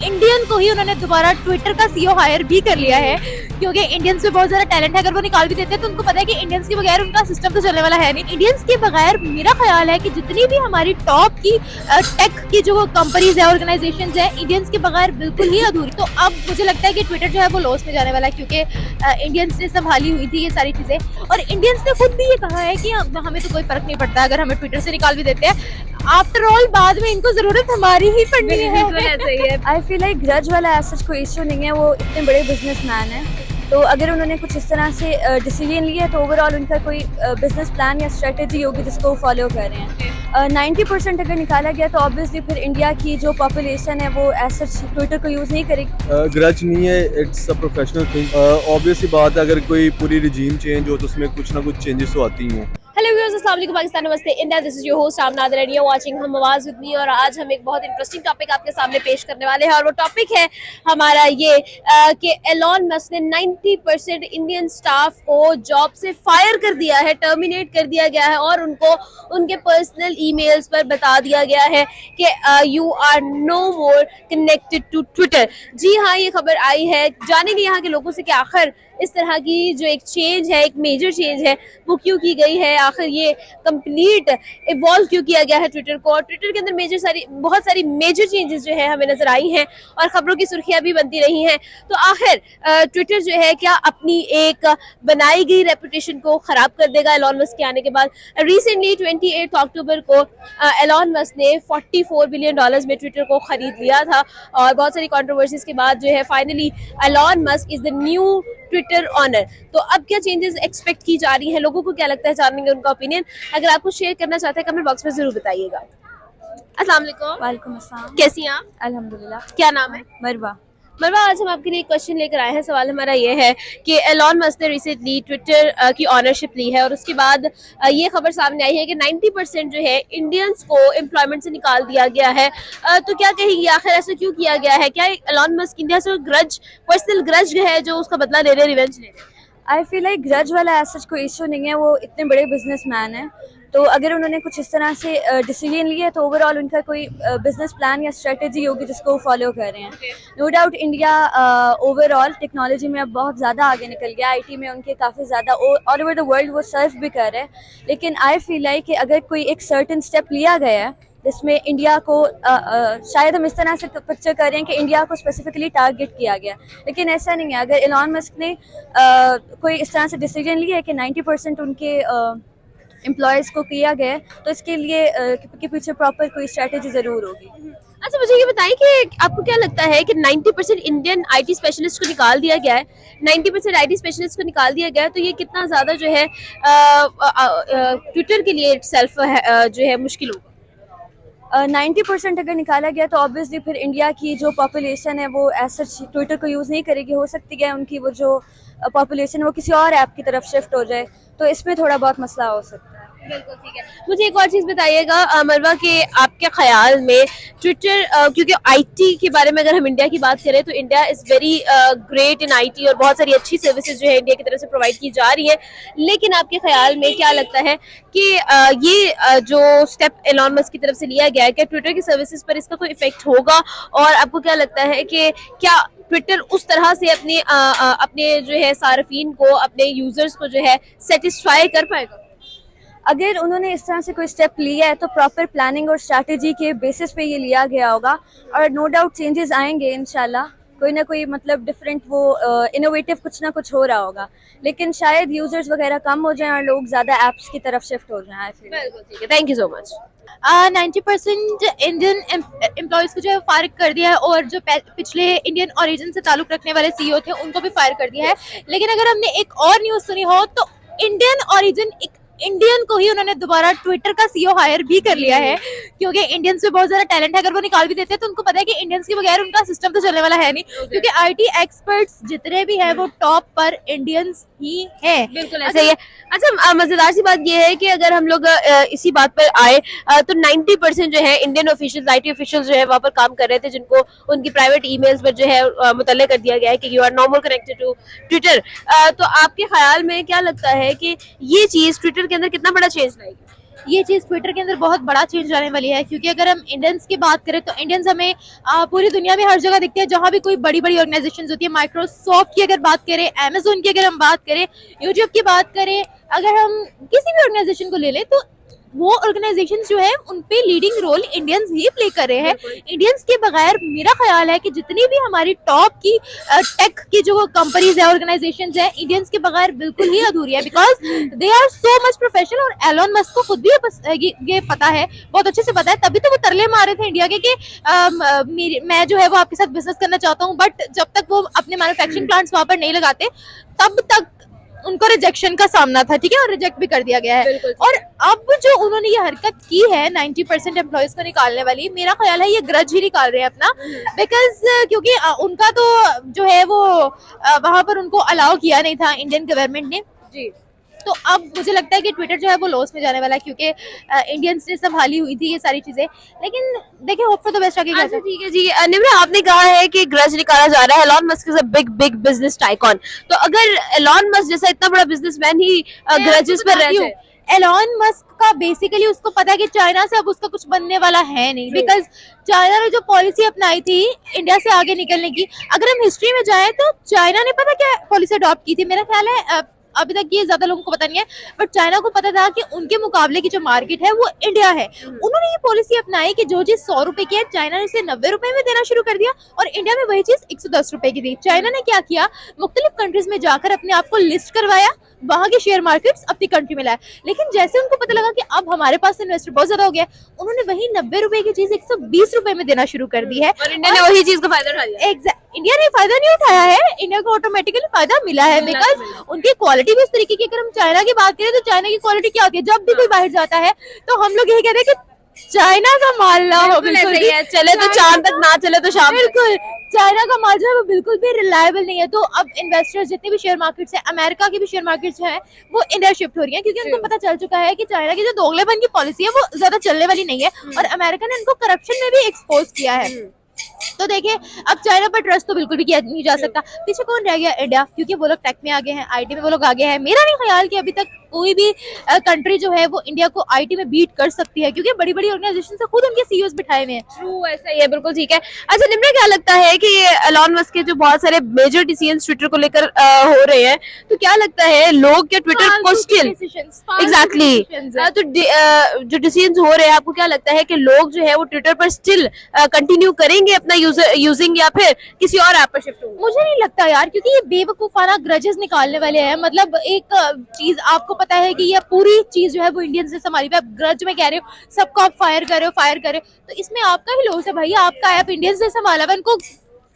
Indian को ही उन्होंने दोबारा ट्विटर का सीईओ हायर भी कर लिया है, क्योंकि इंडियंस में बहुत ज्यादा टैलेंट है। अगर वो निकाल भी देते हैं तो उनको पता है कि इंडियंस के बगैर उनका सिस्टम तो चलने वाला है नहीं। इंडियंस के बगैर मेरा ख्याल है कि जितनी भी हमारी टॉप की टेक की जो कंपनीज है, ऑर्गेनाइजेशन है, इंडियंस के बगैर बिल्कुल ही अधूरी। तो अब मुझे लगता है कि ट्विटर जो है वो लॉस में जाने वाला है, क्योंकि इंडियंस ने संभाली हुई थी ये सारी चीजें, और इंडियंस ने खुद भी ये कहा है कि हमें तो कोई फर्क नहीं पड़ता अगर हमें ट्विटर से निकाल भी देते हैं। आफ्टर ऑल बाद में इनको जरूरत हमारी ही पड़नी है। ऐसा ही है। आई फील लाइक ग्रज वाला ऐसा कोई इशू नहीं है, वो इतने बड़े बिजनेसमैन हैं, तो अगर उन्होंने कुछ इस तरह से डिसीजन लिया तो ओवरऑल उनका कोई बिजनेस प्लान या स्ट्रेटजी होगी जिसको वो फॉलो कर रहे हैं। 90% अगर निकाला गया तो ऑब्वियसली फिर इंडिया की जो पॉपुलेशन है वो ऐसा ट्विटर को यूज़ नहीं करेगी। ग्रज नहीं है, it's a professional thing. Obviously बात है, अगर कोई पूरी रिजीम चेंज हो तो उसमें कुछ ना कुछ चेंजेस तो आती ही हैं। हेलो व्यूअर्स, अस्सलाम वालेकुम, पाकिस्तान, नमस्ते India, this is your host Amnad and you watching Hum Awaaz with me. और आज हम एक बहुत इंटरेस्टिंग टॉपिक आपके सामने पेश करने वाले हैं, और वो टॉपिक है हमारा ये कि एलॉन मस्क ने 90% इंडियन स्टाफ को जॉब से फायर कर दिया है, टर्मिनेट कर दिया गया है, और उनको उनके पर्सनल ईमेल्स पर बता दिया गया है कि you are no more connected to Twitter. जी हाँ, ये खबर आई है। जानेंगे यहाँ के लोगों से कि आखिर इस तरह की जो एक चेंज है, एक मेजर चेंज है, वो क्यों की गई है, आखिर ये कंप्लीट इवॉल्व क्यों किया गया है ट्विटर को, और ट्विटर के अंदर बहुत सारी मेजर चेंजेस जो है हमें नजर आई हैं, और खबरों की सुर्खियां भी बनती रही हैं। तो आखिर ट्विटर जो है क्या अपनी एक बनाई गई रेपुटेशन को खराब कर देगा एलॉन मस्क के आने के बाद? रिसेंटली 28 अक्टूबर को एलॉन मस्क ने $44 बिलियन में ट्विटर को खरीद लिया था, और बहुत सारी कंट्रोवर्सीज के बाद जो है finally Elon Musk is the new Twitter owner. तो अब क्या चेंजेस एक्सपेक्ट की जा रही हैं, लोगों को क्या लगता है, जानेंगे उनका ओपिनियन। अगर आप कुछ शेयर करना चाहते हैं कमेंट बॉक्स में जरूर बताइएगा। अस्सलाम वालेकुम। वालेकुम अस्सलाम। कैसी हैं आप? अल्हम्दुलिल्लाह। क्या नाम है? मरवा। मरवा, आज हम आपके लिए एक क्वेश्चन लेकर आए हैं। सवाल हमारा ये है कि एलॉन मस्क ने रिसेंटली ट्विटर की ऑनरशिप ली है, और उसके बाद ये खबर सामने आई है कि 90% जो है इंडियंस को एम्प्लॉयमेंट से निकाल दिया गया है। तो क्या कहेंगे, आखिर ऐसा क्यों किया गया है? क्या एलॉन मस्क इंडिया से पर्सनल ग्रज है जो उसका बदला ले रहे, रिवेंज ले रहे? आई फील लाइक ग्रज वाला ऐसा कोई इशू नहीं है, वो इतने बड़े बिजनेसमैन हैं, तो अगर उन्होंने कुछ इस तरह से डिसीजन लिया तो ओवरऑल उनका कोई बिजनेस प्लान या स्ट्रेटजी होगी जिसको वो फॉलो कर रहे हैं। No doubt India overall technology में अब बहुत ज़्यादा आगे निकल गया, आईटी में उनके काफ़ी ज़्यादा ऑल ओवर द वर्ल्ड वो सर्व भी कर रहे हैं। लेकिन आई फील लाइक कि अगर कोई एक सर्टेन स्टेप लिया गया है जिसमें इंडिया को शायद हम इस तरह से पिक्चर कर रहे हैं कि इंडिया को स्पेसिफिकली टारगेट किया गया, लेकिन ऐसा नहीं है। अगर एलॉन मस्क ने कोई इस तरह से डिसीजन लिया है कि 90% उनके एम्प्लॉयज़ को किया गया है, तो इसके लिए के पीछे प्रॉपर कोई स्ट्रेटजी ज़रूर होगी। अच्छा, मुझे ये बताएं कि आपको क्या लगता है कि 90% इंडियन आईटी स्पेशलिस्ट को निकाल दिया गया है, 90% आईटी स्पेशलिस्ट को निकाल दिया गया है, तो ये कितना ज़्यादा जो है ट्विटर के लिए सेल्फ जो है मुश्किल होगा? 90% अगर निकाला गया तो ऑब्वियसली फिर इंडिया की जो पॉपुलेशन है वो ऐसा ट्विटर को यूज़ नहीं करेगी। हो सकती है उनकी वो जो पॉपुलेशन है वो किसी और ऐप की तरफ शिफ्ट हो जाए, तो इसमें थोड़ा बहुत मसला हो सकता है। बिल्कुल ठीक है। मुझे एक और चीज़ बताइएगा मरवा, कि आपके ख्याल में ट्विटर, क्योंकि आईटी के बारे में अगर हम इंडिया की बात करें तो India is very great in IT, और बहुत सारी अच्छी सर्विसेज जो है इंडिया की तरफ से प्रोवाइड की जा रही है। लेकिन आपके ख्याल में क्या लगता है कि ये जो स्टेप एलॉन मस्क की तरफ से लिया गया है, क्या ट्विटर की सर्विसेज पर इसका कोई इफेक्ट होगा? और आपको क्या लगता है कि क्या ट्विटर उस तरह से अपने जो है सार्फिन को, अपने यूजर्स को जो है सेटिस्फाई कर पाएगा? अगर उन्होंने इस तरह से कोई स्टेप लिया है तो प्रॉपर प्लानिंग और स्ट्रैटेजी के बेसिस पे ये लिया गया होगा, और नो डाउट चेंजेस आएंगे इंशाल्लाह। कोई ना कोई मतलब डिफरेंट वो इनोवेटिव कुछ ना कुछ हो रहा होगा, लेकिन शायद यूजर्स वगैरह कम हो जाएं और लोग ज़्यादा ऐप्स की तरफ शिफ्ट हो जाएं। बिल्कुल ठीक है, thank you so much. 90% Indian employees को जो है फायर कर दिया है, और जो पिछले इंडियन ओरिजिन से ताल्लुक रखने वाले सीईओ थे उनको भी फायर कर दिया है। लेकिन अगर हमने एक और न्यूज़ सुनी हो तो इंडियन ओरिजिन इंडियन को ही उन्होंने दोबारा ट्विटर का सीईओ हायर भी कर लिया है, क्योंकि इंडियंस में बहुत ज्यादा टैलेंट है। अगर वो निकाल भी देते हैं तो उनको पता है कि इंडियंस के बगैर उनका सिस्टम तो चलने वाला है नहीं, क्योंकि आईटी एक्सपर्ट्स जितने भी हैं वो टॉप पर इंडियंस ही है। बिल्कुल ऐसा ही है। अच्छा, मजेदार सी बात यह है कि अगर हम लोग इसी बात पर आए तो 90% जो है इंडियन ऑफिशियल्स, आईटी ऑफिशियल्स जो है वहाँ पर काम कर रहे थे, जिनको उनकी प्राइवेट ईमेल्स पर जो है मुतल्ले कर दिया गया है कि you are no more connected to Twitter. तो आपके ख्याल में क्या लगता है कि ये चीज ट्विटर के अंदर कितना बड़ा चेंज लाएगी? ये चीज़ ट्विटर के अंदर बहुत बड़ा चेंज आने वाली है, क्योंकि अगर हम इंडियंस की बात करें तो इंडियंस हमें पूरी दुनिया में हर जगह दिखते हैं, जहाँ भी कोई बड़ी बड़ी ऑर्गेनाइजेशन होती है। माइक्रोसॉफ्ट की अगर बात करें, अमेजोन की अगर हम बात करें, यूट्यूब की बात करें, अगर हम किसी भी ऑर्गेनाइजेशन को ले लें तो वो ऑर्गेनाइजेशन जो है उन पे लीडिंग रोल इंडियंस ही प्ले कर रहे हैं। इंडियंस के बगैर मेरा ख्याल है कि जितनी भी हमारी टॉप की टेक की जो कंपनीज है, ऑर्गेनाइजेशन है, इंडियंस के बगैर बिल्कुल ही अधूरी है, because they are so much professional. और एलोन मस्क को खुद भी ये पता है, बहुत अच्छे से पता है, तभी तो वो तरले मार रहे थे इंडिया के कि मैं जो है वो आपके साथ बिजनेस करना चाहता हूँ, बट जब तक वो अपने मैन्युफैक्चरिंग प्लांट्स वहां पर नहीं लगाते तब तक उनको रिजेक्शन का सामना था, ठीक है, और रिजेक्ट भी कर दिया गया है। और अब जो उन्होंने ये हरकत की है 90% एम्प्लॉयज को निकालने वाली, मेरा ख्याल है ये ग्रज ही निकाल रहे हैं अपना, बिकॉज क्योंकि उनका तो जो है वो वहां पर उनको अलाउ किया नहीं था इंडियन गवर्नमेंट ने जी। तो अब मुझे लगता है कि ट्विटर जो है वो लॉस में जाने वाला है, क्योंकि इंडियंस ने संभाली हुई थी ये सारी चीजें। लेकिन देखिए, होप फॉर द बेस्ट आगे क्या अच्छा ठीक है जी। निम्रा, आपने कहा है कि ग्रज निकाला जा रहा है, Elon Musk is a big big business tycoon, तो अगर एलॉन मस्क जैसा इतना बड़ा बिजनेसमैन ही ग्रजेस पर रह जाए, एलॉन मस्क का बेसिकली उसको पता है कि चाइना से अब उसका कुछ बनने वाला है नहीं, बिकॉज चाइना ने जो पॉलिसी अपनाई थी इंडिया से आगे निकलने की, अगर हम हिस्ट्री में जाएं तो चाइना ने पता क्या पॉलिसी अडॉप्ट की थी, मेरा ख्याल है अभी तक ये ज्यादा लोगों को पता नहीं है, बट चाइना को पता था कि उनके मुकाबले की जो मार्केट है वो इंडिया है। उन्होंने ये पॉलिसी अपनाई कि जो चीज 100 रुपए की है चाइना ने उसे 90 रुपए में देना शुरू कर दिया, और इंडिया में वही चीज 110 रुपए की थी। चाइना ने क्या किया, मुख्तलिफ कंट्रीज में जाकर अपने आप को लिस्ट करवाया, वहां के शेयर मार्केट्स अपनी कंट्री में लाए, लेकिन जैसे उनको पता लगा कि अब हमारे पास इन्वेस्टर बहुत ज्यादा हो गया, उन्होंने वही 90 रुपए की चीज 120 रुपए में देना शुरू कर दी है, और इंडिया ने वही चीज का फायदा उठा लिया। इंडिया ने फायदा नहीं उठाया है, इंडिया को ऑटोमेटिकली फायदा मिला है, बिकॉज उनकी क्वालिटी भी इस तरीके की। अगर हम चाइना की बात करें तो चाइना की क्वालिटी क्या होती है, जब भी कोई बाहर जाता है तो हम लोग यही कहते हैं कि चाइना का माल ना हो, बिल्कुल ऐसा ही है, चले तो चांद तक, ना चले तो शाम तक। बिल्कुल चाइना का माल जो है वो बिल्कुल भी रिलायबल नहीं है। तो अब इन्वेस्टर्स जितने भी शेयर मार्केट्स हैं, अमेरिका की भी शेयर मार्केट्स जो है वो इंडिया शिफ्ट हो रही है, क्योंकि उनको पता चल चुका है कि चाइना की जो दोगलेपन की पॉलिसी है वो ज्यादा चलने वाली नहीं है, और अमेरिका ने उनको करप्शन में भी एक्सपोज किया है। तो देखिए, अब चाइना पर ट्रस्ट तो बिल्कुल भी किया नहीं जा सकता। पीछे कौन रह गया? इंडिया, क्योंकि वो लोग टेक में आगे हैं, आईटी में वो लोग आगे हैं। मेरा नहीं ख्याल कि अभी तक कोई भी कंट्री जो है वो इंडिया को आईटी में बीट कर सकती है, क्योंकि बड़ी बड़ी ऑर्गेनाइजेशन से खुद उनके सीईओज बिठाए हुए हैं। ट्रू, ऐसा ही है, बिल्कुल ठीक है। अच्छा निम्रा, क्या लगता है कि एलॉन मस्क के जो बहुत सारे मेजर डिसीजंस ट्विटर को लेकर हो रहे हैं, तो क्या लगता है लोग क्या ट्विटर को स्टिल एग्जैक्टली तो जो डिसीजंस हो रहे हैं, आपको क्या लगता है कि लोग जो है वो ट्विटर पर स्टिल कंटिन्यू करेंगे अपना यूजिंग, या फिर किसी और ऐप पर शिफ्ट होंगे? मुझे नहीं लगता यार, क्योंकि ये बेवकूफाना ग्रजेस निकालने वाले हैं। मतलब एक चीज आपको पता है कि ये पूरी चीज जो है वो इंडियंस ने संभाली हुई है। आप ग्रज में कह रहे हो सबको आप फायर कर रहे हो, तो इसमें आपका ही लॉस है भाई, आपका ऐप इंडियंस ने संभाला हुआ, इनको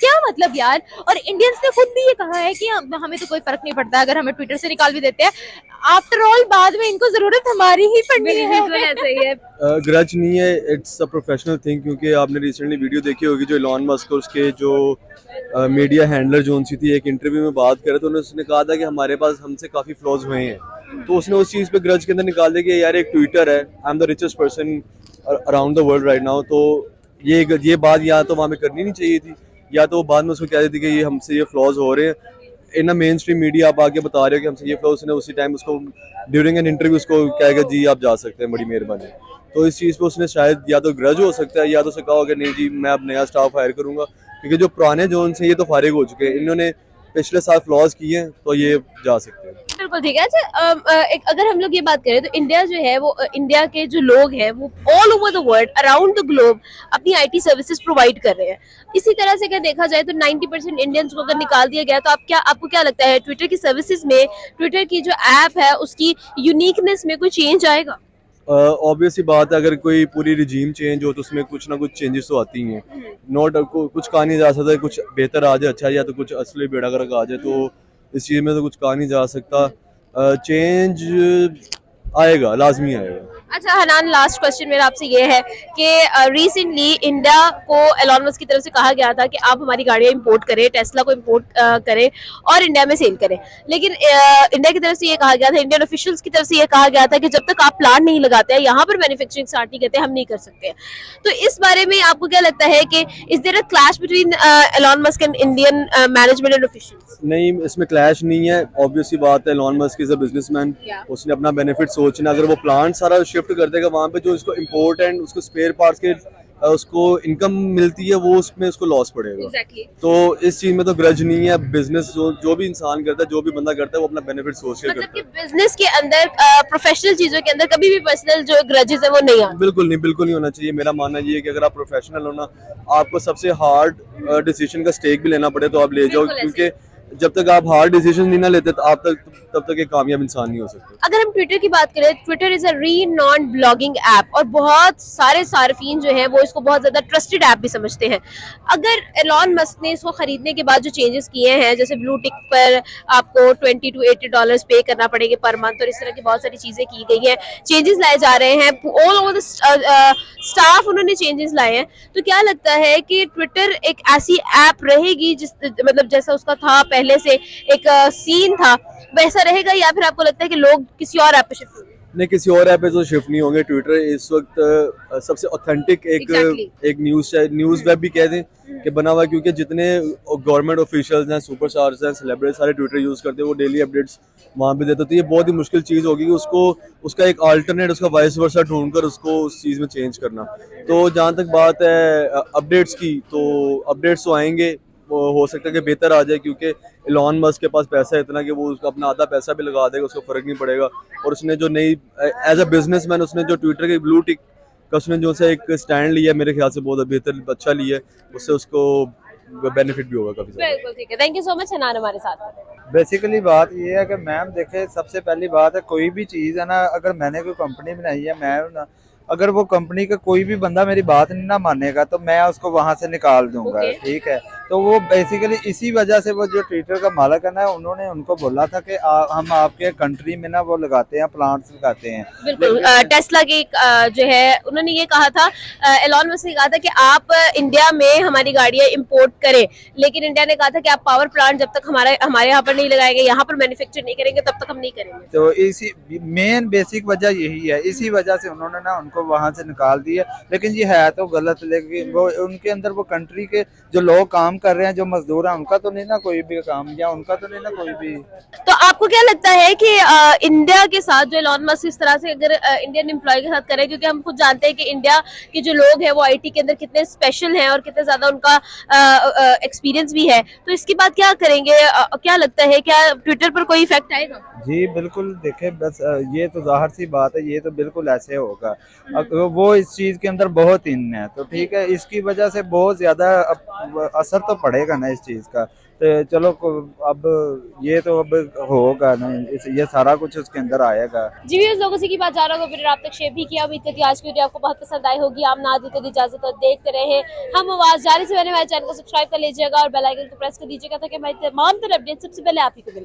क्या मतलब यार। और इंडियंस ने खुद भी ये कहा है कि हमें तो कोई फर्क नहीं पड़ता अगर हमें ट्विटर से निकाल भी देते हैं, आफ्टर ऑल बाद में इनको जरूरत हमारी ही पड़नी है। ऐसा ही है। ग्रज नहीं है, इट्स अ प्रोफेशनल थिंग, क्योंकि आपने रिसेंटली वीडियो देखी होगी जो एलॉन मस्क और उसके जो मीडिया हैंडलर जो उनसी थी, एक इंटरव्यू में बात करे तो उसने कहा था कि हमारे पास हमसे काफ़ी फ्लॉज हुए हैं, तो उसने उस चीज़ पे ग्रज के अंदर निकाल दिया कि यार एक ट्विटर है, I am the richest person around the world right now, तो ये बात या तो वहाँ पे करनी नहीं चाहिए थी, या तो बाद में उसको कह देती कि ये हमसे ये फ्लॉज हो रहे हैं। इन मेन स्ट्रीम मीडिया आप आके बता रहे हो कि हमसे ये फ्लॉज, उसने उसी टाइम उसको ड्यूरिंग एन इंटरव्यू उसको कहेगा जी आप जा सकते हैं, बड़ी मेहरबानी। तो इस चीज़ पे उसने शायद या तो ग्रज हो सकता है, या तो उसे कहा होगा नहीं जी मैं अब नया स्टाफ हायर करूंगा, क्योंकि जो पुराने जोन से ये तो फारिग हो चुके हैं, इन्होंने पिछले साल फ्लॉज किए हैं, तो ये जा सकते हैं। बिल्कुल ठीक है। अच्छा अगर हम लोग ये बात करें तो इंडिया जो है वो इंडिया के जो लोग हैं वो all over the world, around the globe अपनी आईटी सर्विसेज प्रोवाइड कर रहे हैं। इसी तरह से अगर देखा जाए तो 90% इंडियंस को अगर निकाल दिया गया तो आपको क्या लगता है ट्विटर की सर्विसेज में, ट्विटर की जो ऐप है उसकी यूनिकनेस में कोई चेंज आएगा? ऑब्वियसली बात है, अगर कोई पूरी रिजीम चेंज हो तो उसमें कुछ ना कुछ चेंजेस तो आती ही हैं। नॉट कुछ कहा नहीं जा सकता कुछ बेहतर आ जाए अच्छा, या तो कुछ असली बेड़ा गर्क आ जाए, तो इस चीज़ में तो कुछ कहा नहीं जा सकता। चेंज आएगा, लाजमी आएगा। अच्छा हनान, लास्ट क्वेश्चन मेरा आपसे ये है कि रिसेंटली इंडिया को एलॉन मस्क की तरफ से कहा गया था कि आप हमारी गाड़ियां इंपोर्ट करें, टेस्ला को इंपोर्ट करें और इंडिया में सेल करें, लेकिन इंडिया की तरफ से ये कहा गया था, इंडियन ऑफिशियल्स की तरफ से ये कहा गया था कि जब तक आप प्लांट नहीं लगाते हैं, यहाँ पर मैन्युफैक्चरिंग स्टार्ट नहीं करते, हम नहीं कर सकते। तो इस बारे में आपको क्या लगता है कि is there a clash between Elon Musk and Indian management and officials? नहीं, इसमें क्लैश नहीं है। ऑब्वियसली बात है, Elon Musk is a businessman, उसने अपना बेनिफिट सोचना। अगर वो प्लांट सारा शिफ्ट कर देगा वहाँ पे, जो इसको इम्पोर्ट एंड उसको स्पेयर पार्ट्स के उसको इनकम मिलती है वो उसमें उसको लॉस पड़ेगा। एग्जैक्टली। तो इस चीज में तो ग्रज नहीं है। बिजनेस जो भी इंसान करता है, जो भी बंदा करता है, वो अपना बेनिफिट सोच के मतलब करता कि है। बिजनेस के अंदर प्रोफेशनल चीजों के अंदर कभी भी पर्सनल जो ग्रजेस है वो नहीं आते। बिल्कुल नहीं होना चाहिए। मेरा मानना ये है कि अगर आप प्रोफेशनल हो ना, आपको सबसे हार्ड डिसीजन का स्टेक भी लेना पड़े तो आप ले जाओ, बिल्कुल ऐसे क्योंकि जब तक आप हार्ड डिसीजन नहीं ना लेते तो आप तब तक एक कामयाब इंसान नहीं हो सकते। अगर हम ट्विटर की बात करें, Twitter is a renowned blogging app और बहुत सारे सार्फिन जो हैं वो इसको बहुत ज्यादा ट्रस्टेड ऐप भी समझते हैं। अगर एलॉन मस्क ने इसको खरीदने के बाद जो चेंजेस किए हैं, जैसे ब्लू टिक पर आपको $20 to $80 पे करना पड़ेगा पर मंथ, और इस तरह की बहुत सारी चीजें की गई हैं, चेंजेस लाए जा रहे हैं, ऑल ओवर द स्टाफ उन्होंने चेंजेस लाए हैं, तो क्या लगता है कि ट्विटर एक ऐसी ऐप रहेगी जिस मतलब जैसा उसका था पहले से एक सीन था वैसा रहेगा, या फिर आपको लगता है कि लोग किसी और ऐप पे शिफ्ट होंगे? नहीं, किसी और ऐप पे तो शिफ्ट नहीं होंगे। ट्विटर इस वक्त सबसे ऑथेंटिक Exactly. एक न्यूज़ वेब भी कह दें कि बना हुआ है, क्योंकि जितने गवर्नमेंट ऑफिशियल्स हैं, सुपरस्टार्स हैं, सेलिब्रिटीज सारे ट्विटर यूज़ करते हैं, वो डेली अपडेट्स वहाँ पे देते। तो ये बहुत ही मुश्किल चीज़ होगी कि उसको उसका एक अल्टरनेट, उसका वाइस वर्सा ढूंढकर उसको उस चीज़ में चेंज करना। तो जहाँ तक बात है अपडेट्स की, तो अपडेट्स तो आएंगे, वो हो सकता है कि बेहतर आ जाए, क्योंकि एलॉन मस्क के पास पैसा है इतना कि वो उसका अपना आधा पैसा भी लगा देगा, उसको फर्क नहीं पड़ेगा। और उसने जो नई एज अ बिजनेसमैन उसने जो ट्विटर के ब्लू टिक का उसने जो सा एक स्टैंड लिया, मेरे ख्याल से बहुत बेहतर अच्छा लिया है, उससे उसको बेनिफिट भी होगा काफी ज्यादा। बिल्कुल ठीक है, thank you so much Hanan हमारे साथ। बेसिकली बात ये है कि मैम देखे, सबसे पहली बात है कोई भी चीज़ है ना, अगर मैंने कोई कंपनी बनाई है, मैं ना अगर वो कंपनी का कोई भी बंदा मेरी बात नहीं ना मानेगा तो मैं उसको वहां से निकाल दूंगा। Okay. ठीक है, तो वो बेसिकली इसी वजह से वो जो ट्विटर का मालिक है ना, उन्होंने उनको बोला था कि हम आपके कंट्री में ना वो लगाते हैं, प्लांट्स लगाते हैं। बिल्कुल, टेस्ला के जो है उन्होंने ये कहा था, एलॉन मस्क ने कहा था कि आप इंडिया में हमारी गाड़ियां इंपोर्ट करें, लेकिन इंडिया ने कहा था कि आप पावर प्लांट जब तक हमारे यहाँ पर नहीं लगाएंगे, यहाँ पर मैन्युफैक्चर नहीं करेंगे, तब तक हम नहीं करेंगे। तो इसी मेन बेसिक वजह यही है, इसी वजह से उन्होंने ना उनको वहां से निकाल दिया। लेकिन ये है तो गलत, लेकिन वो उनके अंदर वो कंट्री के जो लोग काम कर रहे हैं, जो मजदूर हैं, उनका तो नहीं ना कोई भी काम, या उनका तो नहीं ना कोई भी। तो आपको क्या लगता है कि इंडिया के साथ जो एलॉन मस्क इस तरह से अगर इंडियन एम्प्लॉय के साथ करें, क्योंकि हम खुद जानते हैं कि इंडिया के जो लोग हैं वो आईटी के अंदर कितने स्पेशल हैं और कितने ज्यादा उनका एक्सपीरियंस भी है, तो इसके बाद क्या करेंगे? क्या लगता है, क्या ट्विटर पर कोई इफेक्ट आएगा? जी बिल्कुल, देखे बस ये तो जाहिर सी बात है, ये तो बिल्कुल ऐसे होगा। वो इस चीज के अंदर बहुत इन है, तो ठीक है, इसकी वजह से बहुत ज्यादा असर तो पड़ेगा ना इस चीज का। तो चलो अब ये तो अब होगा ना, ये सारा कुछ उसके अंदर आएगा। जी भी उस लोगों से की बात जा रहा होगा, फिर आप तक शेयर भी किया। उम्मीद करती हूँ आज की वीडियो आपको बहुत पसंद आई होगी। आप ना देते इजाजत और देखते रहे हम आवाज। जारी से पहले हमारे चैनल को सब्सक्राइब कर लीजिएगा और बेल आइकन को प्रेस कर दीजिएगा, ताकि हमारी तमाम तरह अपडेट सबसे पहले आप ही को मिले।